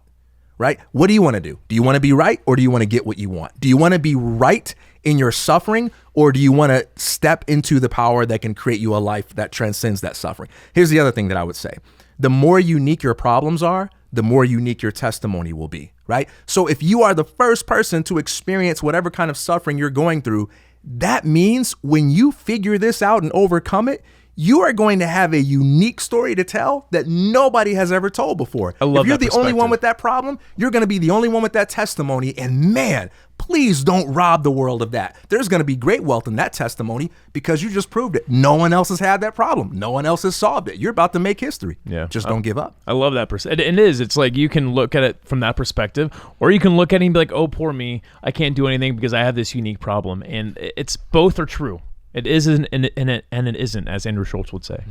right? What do you want to do? Do you want to be right, or do you want to get what you want? Do you want to be right in your suffering, or do you want to step into the power that can create you a life that transcends that suffering? Here's the other thing that I would say. The more unique your problems are, the more unique your testimony will be, right? So if you are the first person to experience whatever kind of suffering you're going through, that means when you figure this out and overcome it, you are going to have a unique story to tell that nobody has ever told before. I love if you're that the only one with that problem, you're going to be the only one with that testimony. And man, please don't rob the world of that. There's going to be great wealth in that testimony because you just proved it. No one else has had that problem. No one else has solved it. You're about to make history. Yeah. Just don't give up. I love that perspective. It is. It's like you can look at it from that perspective, or you can look at it and be like, oh, poor me. I can't do anything because I have this unique problem. And it's both are true. It is and it isn't, as Andrew Schultz would say.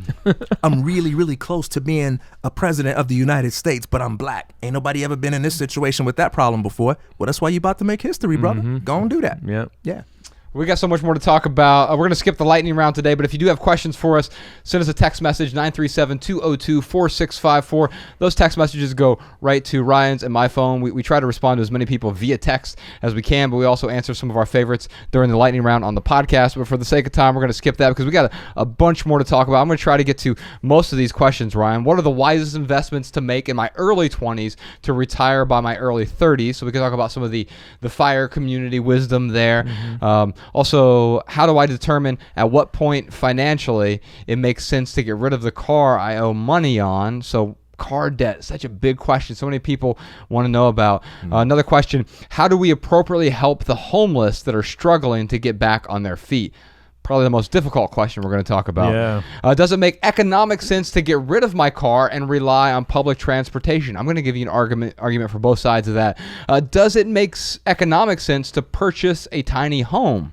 I'm really, really close to being a president of the United States, but I'm black. Ain't nobody ever been in this situation with that problem before. Well, that's why you about to make history, brother. Go and do that. Yeah. Yeah. We got so much more to talk about. We're going to skip the lightning round today, but if you do have questions for us, send us a text message, 937-202-4654. Those text messages go right to Ryan's and my phone. We try to respond to as many people via text as we can, but we also answer some of our favorites during the lightning round on the podcast. But for the sake of time, we're going to skip that because we got a bunch more to talk about. I'm going to try to get to most of these questions, Ryan. What are the wisest investments to make in my early 20s to retire by my early 30s? So we can talk about some of the FIRE community wisdom there. Also, how do I determine at what point financially it makes sense to get rid of the car I owe money on? So car debt, such a big question. So many people want to know about. Another question, how do we appropriately help the homeless that are struggling to get back on their feet? Probably the most difficult question we're going to talk about. Yeah. Does it make economic sense to get rid of my car and rely on public transportation? I'm going to give you an argument for both sides of that. Does it make economic sense to purchase a tiny home?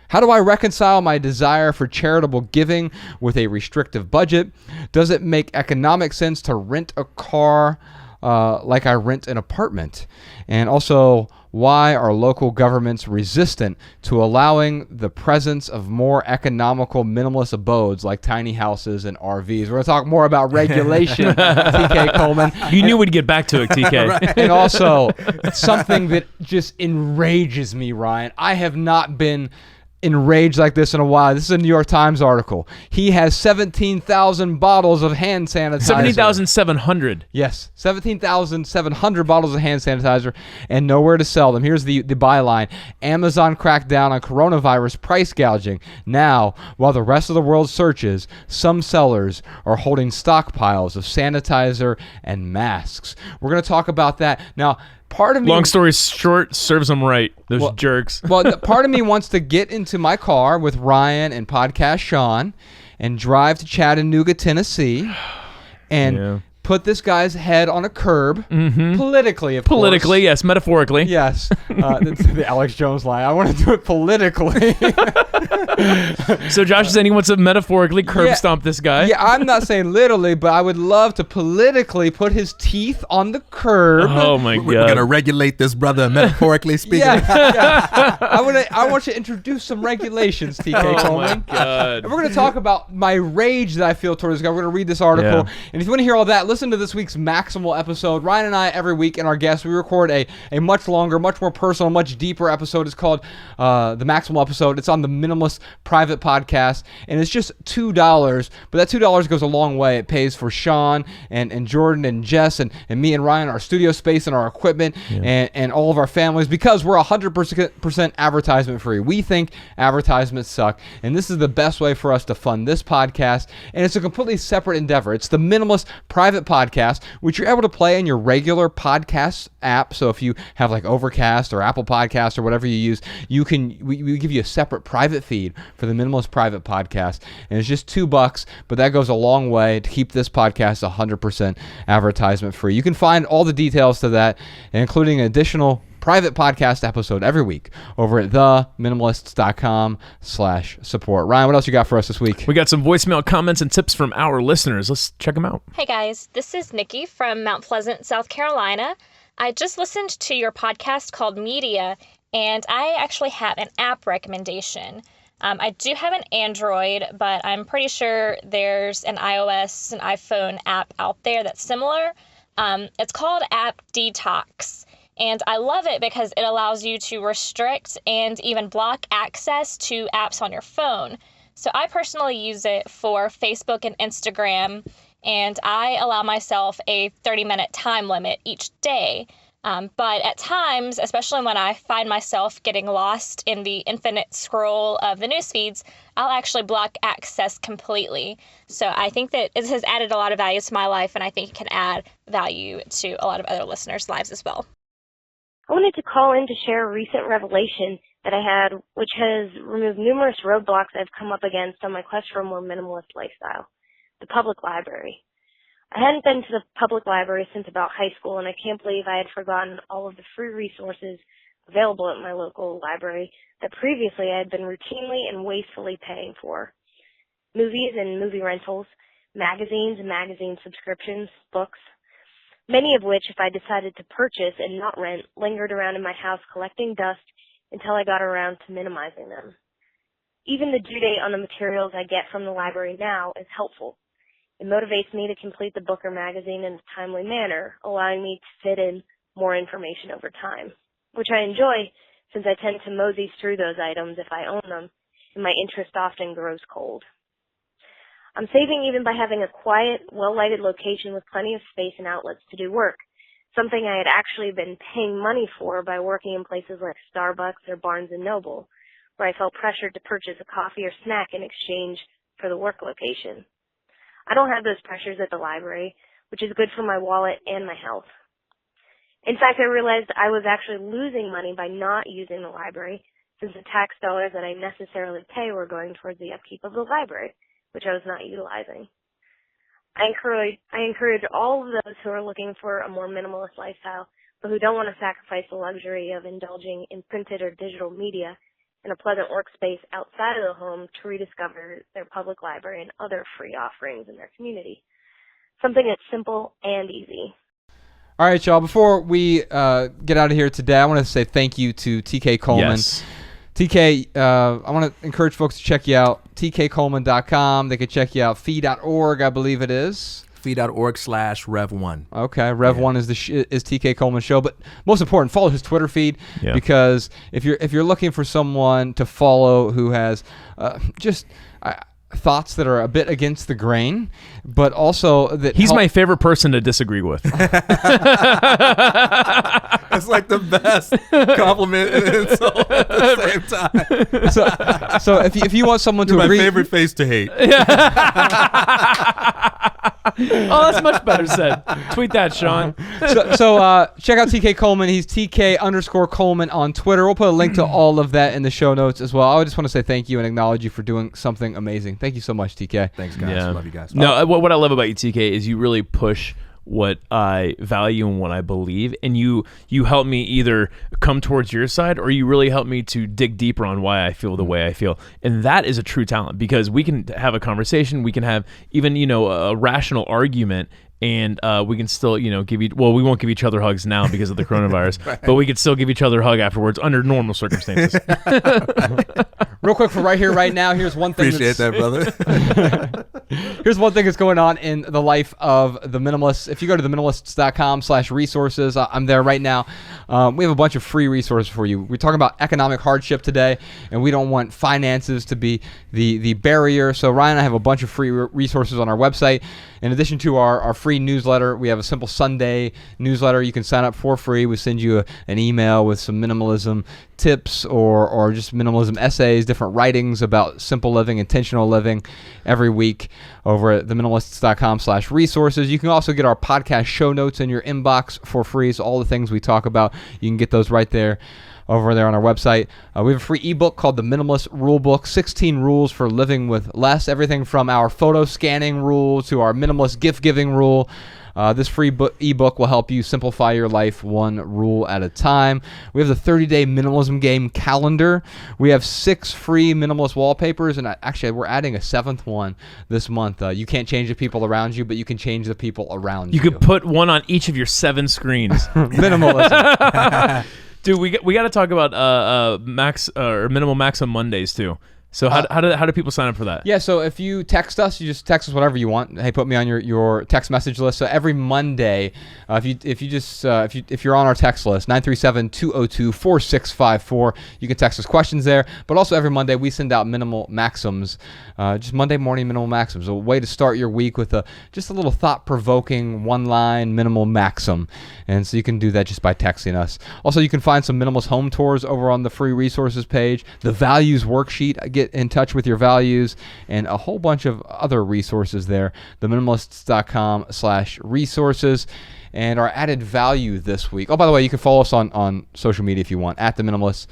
How do I reconcile my desire for charitable giving with a restrictive budget? Does it make economic sense to rent a car like I rent an apartment? And also, why are local governments resistant to allowing the presence of more economical minimalist abodes like tiny houses and RVs? We're going to talk more about regulation, TK Coleman. You knew we'd get back to it, TK. Right. And also, something that just enrages me, Ryan. I have not been enraged like this in a while. This is a New York Times article. He has 17,000 bottles of hand sanitizer. 70,700. Yes, 17,700 bottles of hand sanitizer and nowhere to sell them. Here's the byline. Amazon cracked down on coronavirus price gouging. Now, while the rest of the world searches, some sellers are holding stockpiles of sanitizer and masks. We're going to talk about that. Now, part of me, long story short, serves them right. Those jerks. Well, part of me wants to get into my car with Ryan and podcast Sean and drive to Chattanooga, Tennessee, and put this guy's head on a curb, politically, of course. Politically, yes. Metaphorically. Yes. That's the Alex Jones line. I want to do it politically. So Josh is saying he wants to metaphorically curb stomp this guy. Yeah, I'm not saying literally, but I would love to politically put his teeth on the curb. Oh, my God. We're going to regulate this brother, metaphorically speaking. Yeah. I want you to introduce some regulations, TK Coleman. Oh, my God. And we're going to talk about my rage that I feel towards this guy. We're going to read this article. Yeah. And if you want to hear all that, listen to this week's Maximal episode. Ryan and I, every week, and our guests, we record a much longer, much more personal, much deeper episode. It's called the Maximal episode. It's on the Minimalist private podcast, and it's just $2, but that $2 goes a long way. It pays for Sean and Jordan and Jess and me and Ryan, our studio space and our equipment, and all of our families, because we're 100% advertisement free. We think advertisements suck, and this is the best way for us to fund this podcast, and it's a completely separate endeavor. It's the Minimalist private podcast, which you're able to play in your regular podcast app. So if you have like Overcast or Apple Podcasts or whatever you use, we give you a separate private feed for the Minimalist private podcast, and it's just $2, but that goes a long way to keep this podcast 100% advertisement free. You can find all the details to that, including an additional private podcast episode every week over at theminimalists.com/support. Ryan, what else you got for us this week? We got some voicemail comments and tips from our listeners. Let's check them out. Hey guys, this is Nikki from Mount Pleasant, South Carolina. I just listened to your podcast called Media, and I actually have an app recommendation. I do have an Android, but I'm pretty sure there's an iOS and iPhone app out there that's similar. It's called App Detox, and I love it because it allows you to restrict and even block access to apps on your phone. So I personally use it for Facebook and Instagram, and I allow myself a 30-minute time limit each day. But at times, especially when I find myself getting lost in the infinite scroll of the news feeds, I'll actually block access completely. So I think that it has added a lot of value to my life, and I think it can add value to a lot of other listeners' lives as well. I wanted to call in to share a recent revelation that I had, which has removed numerous roadblocks I've come up against on my quest for a more minimalist lifestyle: the public library. I hadn't been to the public library since about high school, and I can't believe I had forgotten all of the free resources available at my local library that previously I had been routinely and wastefully paying for. Movies and movie rentals, magazines and magazine subscriptions, books, many of which, if I decided to purchase and not rent, lingered around in my house collecting dust until I got around to minimizing them. Even the due date on the materials I get from the library now is helpful. It motivates me to complete the book or magazine in a timely manner, allowing me to fit in more information over time, which I enjoy since I tend to mosey through those items if I own them, and my interest often grows cold. I'm saving even by having a quiet, well-lighted location with plenty of space and outlets to do work, something I had actually been paying money for by working in places like Starbucks or Barnes & Noble, where I felt pressured to purchase a coffee or snack in exchange for the work location. I don't have those pressures at the library, which is good for my wallet and my health. In fact, I realized I was actually losing money by not using the library, since the tax dollars that I necessarily pay were going towards the upkeep of the library, which I was not utilizing. I encourage all of those who are looking for a more minimalist lifestyle, but who don't want to sacrifice the luxury of indulging in printed or digital media in a pleasant workspace outside of the home, to rediscover their public library and other free offerings in their community. Something that's simple and easy. All right, y'all. Before we get out of here today, I want to say thank you to TK Coleman. Yes. TK, I want to encourage folks to check you out. tkcoleman.com. They can check you out. fee.org, I believe it is. fee.org/Rev1. Okay, Rev1 is is TK Coleman Show, but most important, follow his Twitter feed because if you're looking for someone to follow who has thoughts that are a bit against the grain, but also that he's my favorite person to disagree with. It's like the best compliment and insult at the same time. So if you want someone You're to agree, my favorite face to hate. Oh, that's much better said. Tweet that, Sean. So check out TK Coleman. He's TK_Coleman on Twitter. We'll put a link to all of that in the show notes as well. I just want to say thank you and acknowledge you for doing something amazing. Thank you so much, TK. Thanks, guys. Yeah. Love you guys. No, what I love about you, TK, is you really push what I value and what I believe, and you help me either come towards your side or you really help me to dig deeper on why I feel the way I feel. And that is a true talent, because we can have a conversation, we can have even a rational argument, and we can still we won't give each other hugs now because of the coronavirus, right. But we could still give each other a hug afterwards under normal circumstances. Real quick for right here, right now, here's one thing. Appreciate that, brother. Here's one thing that's going on in the life of the Minimalists. If you go to theminimalists.com/resources, I'm there right now. We have a bunch of free resources for you. We're talking about economic hardship today, and we don't want finances to be the barrier. So Ryan and I have a bunch of free resources on our website. In addition to our free newsletter, we have a Simple Sunday newsletter. You can sign up for free. We send you an email with some minimalism tips or just minimalism essays, different writings about simple living, intentional living every week over at theminimalists.com/resources. You can also get our podcast show notes in your inbox for free. So all the things we talk about, you can get those right there over there on our website. We have a free ebook called The Minimalist Rule Book, 16 Rules for Living with Less, everything from our photo scanning rule to our minimalist gift giving rule. This free ebook will help you simplify your life one rule at a time. We have the 30-day minimalism game calendar. We have 6 free minimalist wallpapers, and actually we're adding a 7th one this month. You can't change the people around you, but you can change the people around you. You could put one on each of your 7 screens. Minimalism. Dude, we got to talk about minimal maximum Mondays too. So how do people sign up for that? Yeah, so if you text us, you just text us whatever you want. Hey, put me on your text message list. So every Monday, if you're on our text list, 937-202-4654, you can text us questions there. But also every Monday we send out minimal maxims, just Monday morning minimal maxims, a way to start your week with just a little thought-provoking one-line minimal maxim. And so you can do that just by texting us. Also, you can find some minimalist home tours over on the free resources page, the values worksheet. Get in touch with your values, and a whole bunch of other resources there. Theminimalists.com/resources. And our added value this week. Oh, by the way, you can follow us on social media if you want, at The Minimalists,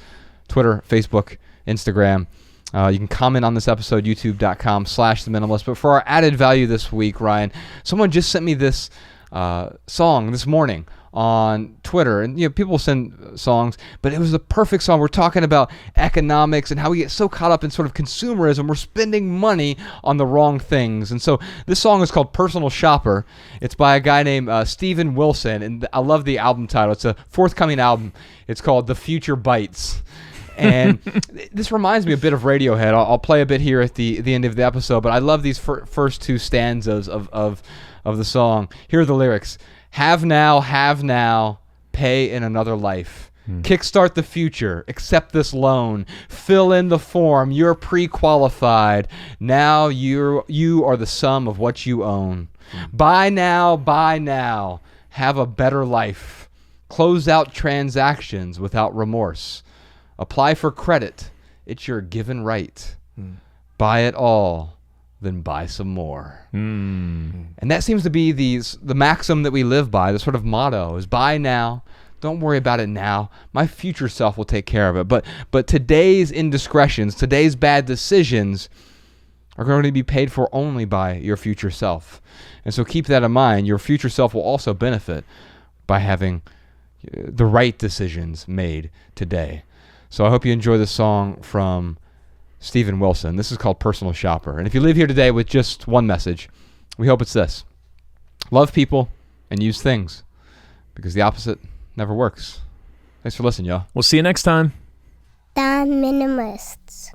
Twitter, Facebook, Instagram. You can comment on this episode, youtube.com/theminimalists. But for our added value this week, Ryan, someone just sent me this song this morning on Twitter, and people send songs, but it was the perfect song. We're talking about economics and how we get so caught up in sort of consumerism. We're spending money on the wrong things. And so this song is called Personal Shopper. It's by a guy named Steven Wilson, and I love the album title. It's a forthcoming album. It's called The Future Bites. And this reminds me a bit of Radiohead. I'll play a bit here at the end of the episode, but I love these first 2 stanzas of the song. Here are the lyrics. Have now, pay in another life. Kickstart the future, accept this loan, fill in the form, you're pre-qualified. Now you are the sum of what you own. Buy now, have a better life. Close out transactions without remorse. Apply for credit, it's your given right. Buy it all, then buy some more. And that seems to be the maxim that we live by, the sort of motto is buy now, don't worry about it now. My future self will take care of it. But today's indiscretions, today's bad decisions are going to be paid for only by your future self. And so keep that in mind. Your future self will also benefit by having the right decisions made today. So I hope you enjoy this song from Steven Wilson. This is called Personal Shopper. And if you leave here today with just one message, we hope it's this. Love people and use things, because the opposite never works. Thanks for listening, y'all. We'll see you next time. The Minimalists.